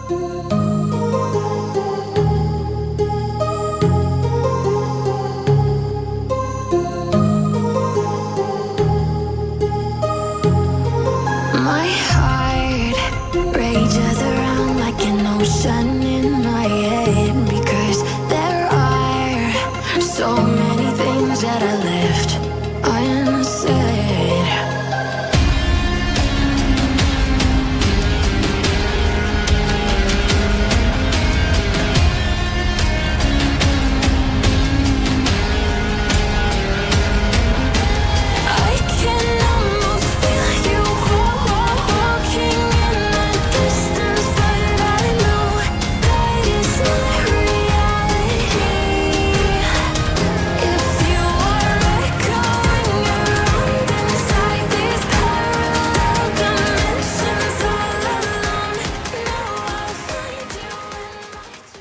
My heart rages around like an ocean in my head, because there are so many things that I left unsaid. I can almost feel you walking in the distance, but I know that it's not reality. If you are echoing around inside these parallel dimensions all alone, know I'll find you in my dreams.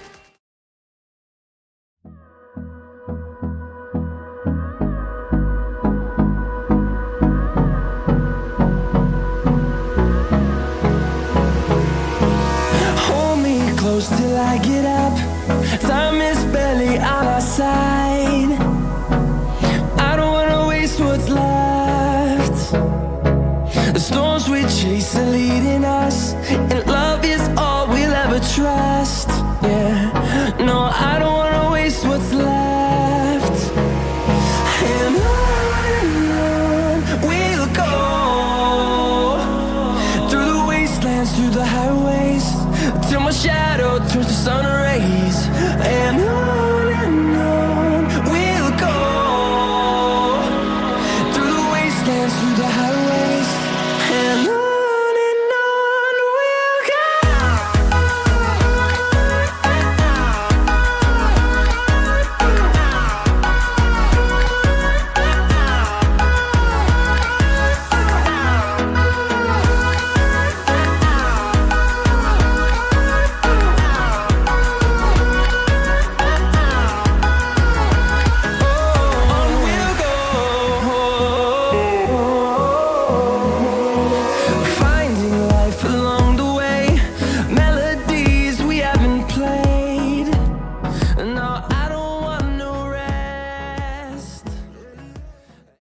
Hold me close till I get up. Time is barely on our side. I don't wanna waste what's left. The storms we chase are leading us, and love is all we'll ever trust. Yeah, no, I don't wanna waste what's left. And on we'll go, through the wastelands, through the highways, till my shadow turns to sun rays. And on